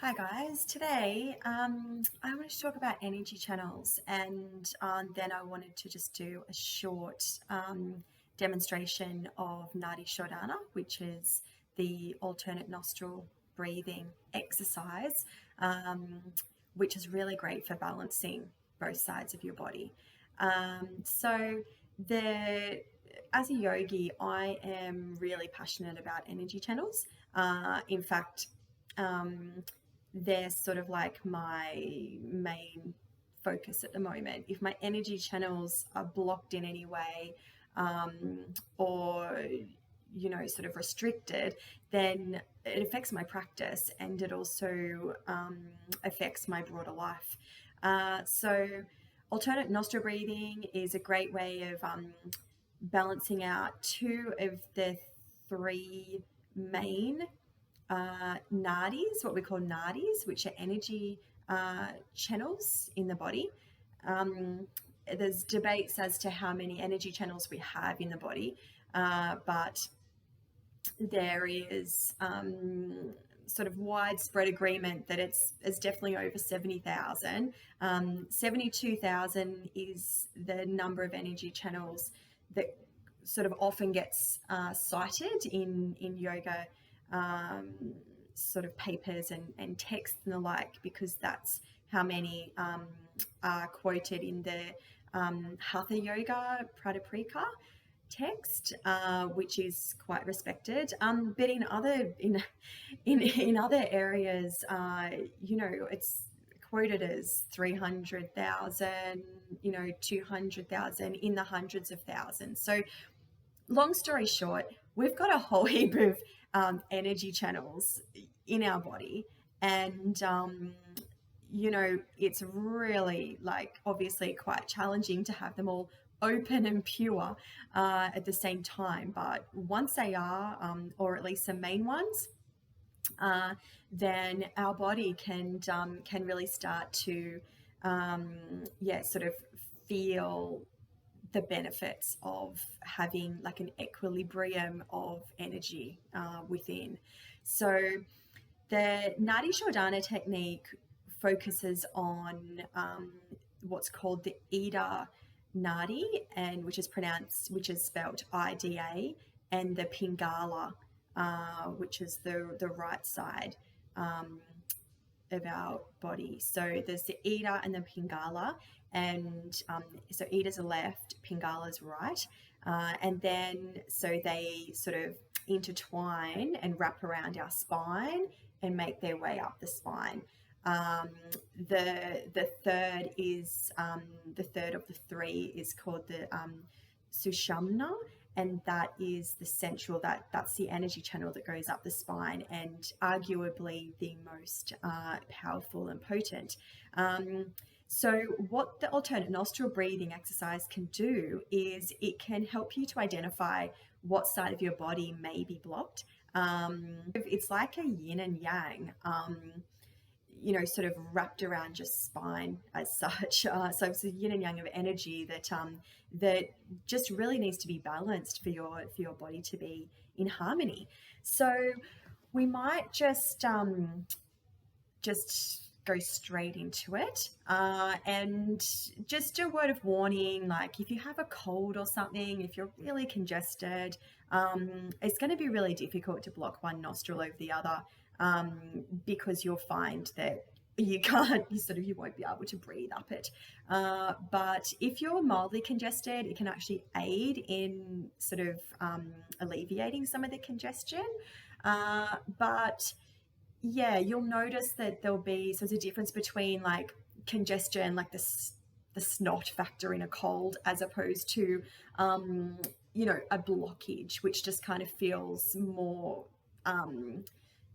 Hi guys, today I wanted to talk about energy channels and then I wanted to just do a short demonstration of nadishodhana, which is the alternate nostril breathing exercise, um, which is really great for balancing both sides of your body. So the as a yogi, I am really passionate about energy channels. In fact, um, they're sort of like my main focus at the moment. If my energy channels are blocked in any way, or sort of restricted, then it affects my practice and it also affects my broader life. So alternate nostril breathing is a great way of balancing out two of the three main nadis, what we call nadis, which are energy channels in the body. There's debates as to how many energy channels we have in the body, but there is sort of widespread agreement that it's definitely over 70,000. 72,000 is the number of energy channels that sort of often gets cited in yoga um, sort of papers and texts and the like, because that's how many are quoted in the Hatha Yoga Pradaprika text, which is quite respected. But in other areas, it's quoted as 300,000, 200,000, in the hundreds of thousands. So long story short, we've got a whole heap of energy channels in our body, and it's really, like, obviously quite challenging to have them all open and pure at the same time. But once they are, or at least some main ones, then our body can really start to sort of feel the benefits of having like an equilibrium of energy within. So the Nadi Shodhana technique focuses on what's called the Ida Nadi, and which is spelled IDA, and the Pingala, which is the right side of our body. So there's the Ida and the Pingala, and so Ida's left, Pingala's right, and then so they sort of intertwine and wrap around our spine and make their way up the spine. The third is the third of the three is called the Sushumna, and that is the central, that's the energy channel that goes up the spine, and arguably the most powerful and potent. So what the alternate nostril breathing exercise can do is it can help you to identify what side of your body may be blocked. It's like a yin and yang, sort of wrapped around your spine as such. So it's a yin and yang of energy that just really needs to be balanced for your body to be in harmony. So we might just go straight into it, and just a word of warning, like if you have a cold or something, if you're really congested, it's going to be really difficult to block one nostril over the other, because you'll find that you won't be able to breathe up it. But if you're mildly congested, it can actually aid in sort of alleviating some of the congestion. But yeah, you'll notice that there'll be, so there's a difference between like congestion, like the snot factor in a cold, as opposed to, a blockage, which just kind of feels more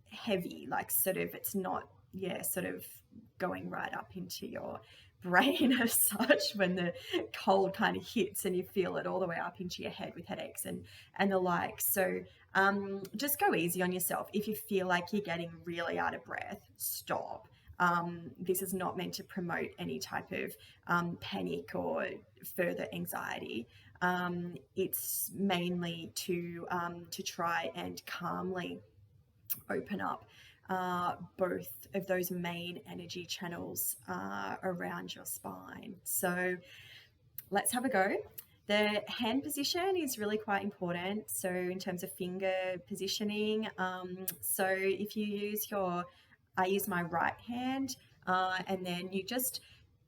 heavy, like sort of, it's not, sort of going right up into your brain as such, when the cold kind of hits and you feel it all the way up into your head with headaches and the like. So just go easy on yourself. If you feel like you're getting really out of breath, stop. This is not meant to promote any type of panic or further anxiety. It's mainly to try and calmly open up both of those main energy channels around your spine. So let's have a go. The hand position is really quite important. So in terms of finger positioning, so if you use I use my right hand, and then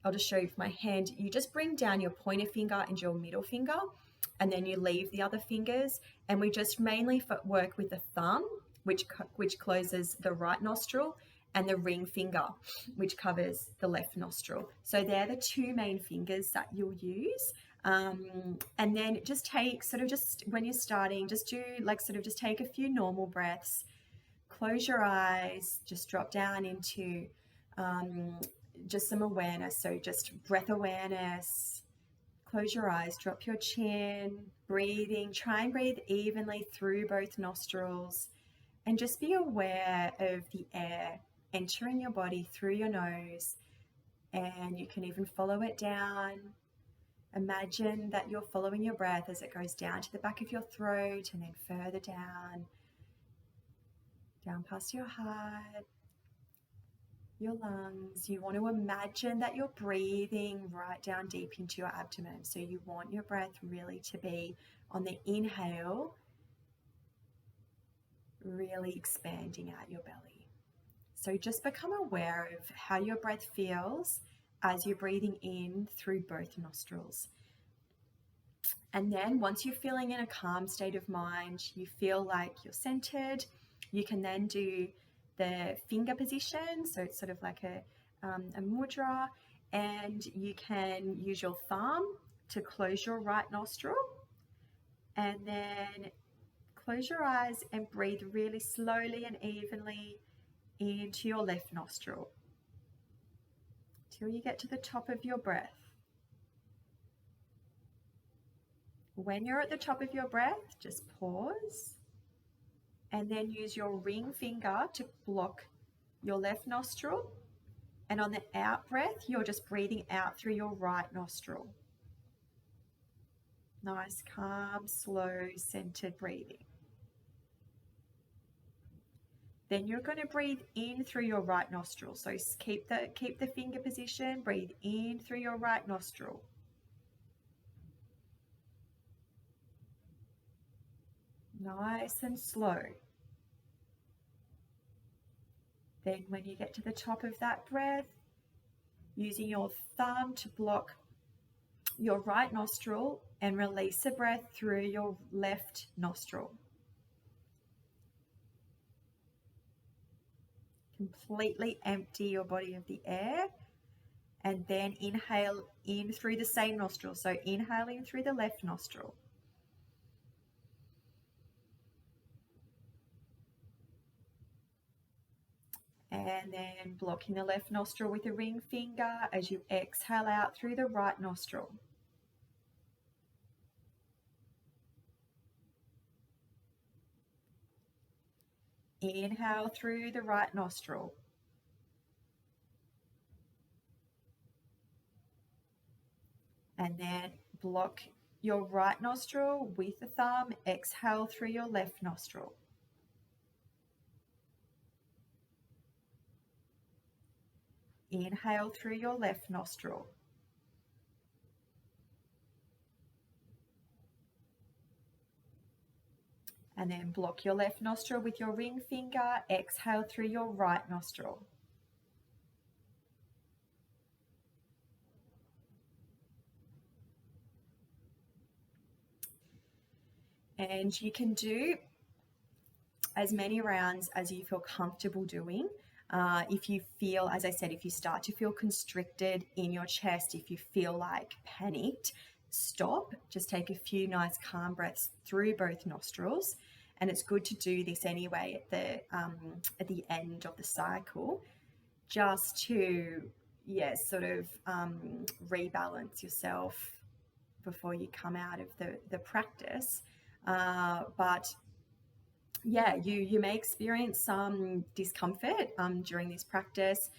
I'll just show you with my hand, you just bring down your pointer finger and your middle finger, and then you leave the other fingers, and we just mainly work with the thumb, which closes the right nostril, and the ring finger, which covers the left nostril. So they're the two main fingers that you'll use. And then just when you're starting, just take a few normal breaths, close your eyes, just drop down into just some awareness. So just breath awareness, close your eyes, drop your chin, try and breathe evenly through both nostrils, and just be aware of the air entering your body through your nose, and you can even follow it down. Imagine that you're following your breath as it goes down to the back of your throat and then further down past your heart, your lungs. You want to imagine that you're breathing right down deep into your abdomen. So you want your breath really to be on the inhale, really expanding out your belly. So just become aware of how your breath feels as you're breathing in through both nostrils. And then once you're feeling in a calm state of mind, you feel like you're centered, you can then do the finger position. So it's sort of like a mudra, and you can use your thumb to close your right nostril, and then close your eyes and breathe really slowly and evenly into your left nostril till you get to the top of your breath. When you're at the top of your breath, just pause and then use your ring finger to block your left nostril. And on the out breath, you're just breathing out through your right nostril. Nice, calm, slow, centered breathing. Then you're going to breathe in through your right nostril. So keep the finger position, breathe in through your right nostril. Nice and slow. Then when you get to the top of that breath, using your thumb to block your right nostril and release the breath through your left nostril. Completely empty your body of the air, and then inhale in through the same nostril. So inhaling through the left nostril. And then blocking the left nostril with a ring finger as you exhale out through the right nostril. Inhale through the right nostril. And then block your right nostril with the thumb. Exhale through your left nostril. Inhale through your left nostril. And then block your left nostril with your ring finger. Exhale through your right nostril. And you can do as many rounds as you feel comfortable doing. If you feel, as I said, if you start to feel constricted in your chest, if you feel like panicked, stop. Just take a few nice calm breaths through both nostrils. And it's good to do this anyway at the end of the cycle, just to rebalance yourself before you come out of the practice. But yeah, you may experience some discomfort during this practice.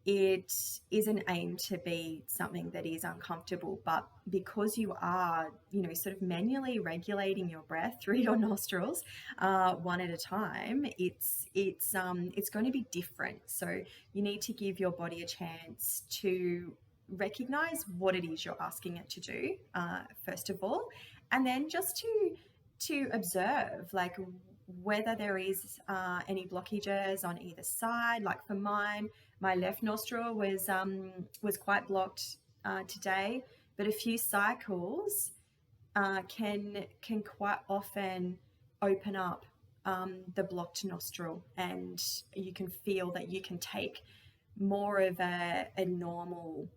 it isn't aimed to be something that is uncomfortable, but because you are, sort of manually regulating your breath through your nostrils, one at a time, it's going to be different. So you need to give your body a chance to recognize what it is you're asking it to do, first of all, and then just to observe, like, whether there is any blockages on either side. Like for mine, my left nostril was quite blocked today, but a few cycles can quite often open up the blocked nostril, and you can feel that you can take more of a normal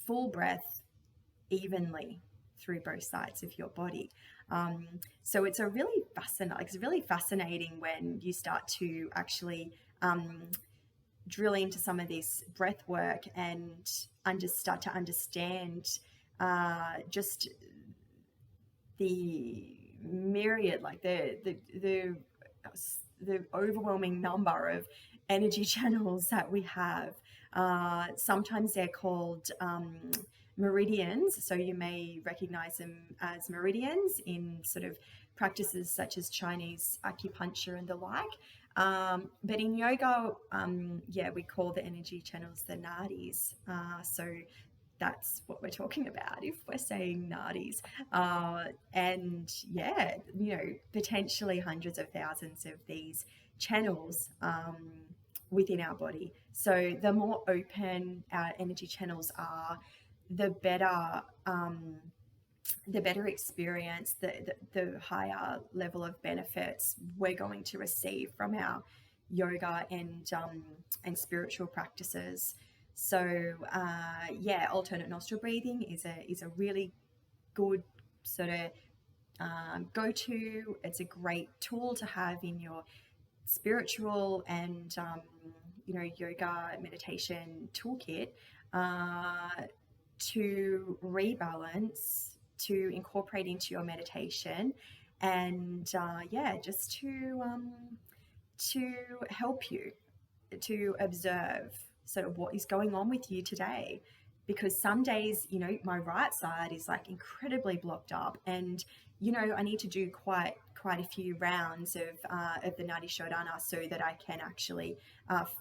full breath evenly through both sides of your body. So it's really fascinating when you start to actually drill into some of this breath work and start to understand just the myriad, like the overwhelming number of energy channels that we have. Sometimes they're called meridians, so you may recognize them as meridians in sort of practices such as Chinese acupuncture and the like. But in yoga, we call the energy channels the nadis. So that's what we're talking about if we're saying nadis. And potentially hundreds of thousands of these channels within our body. So the more open our energy channels are, the better experience, the higher level of benefits we're going to receive from our yoga and spiritual practices. So alternate nostril breathing is a really good sort of go-to. It's a great tool to have in your spiritual and yoga meditation toolkit to rebalance, to incorporate into your meditation, and just to help you to observe sort of what is going on with you today. Because some days, my right side is like incredibly blocked up, and I need to do quite a few rounds of the nadishodhana so that I can actually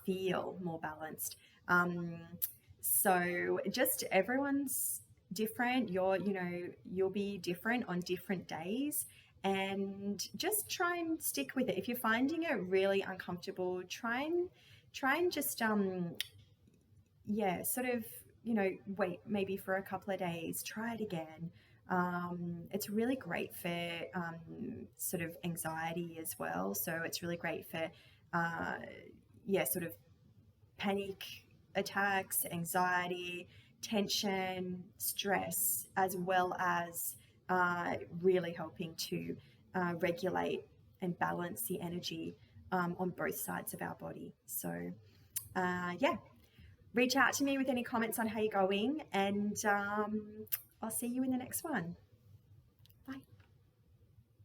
feel more balanced. So just everyone's different. You'll be different on different days, and just try and stick with it. If you're finding it really uncomfortable, try and just sort of wait maybe for a couple of days, try it again. It's really great for sort of anxiety as well. So it's really great for sort of panic attacks, anxiety, tension, stress, as well as really helping to regulate and balance the energy on both sides of our body. So reach out to me with any comments on how you're going, and I'll see you in the next one.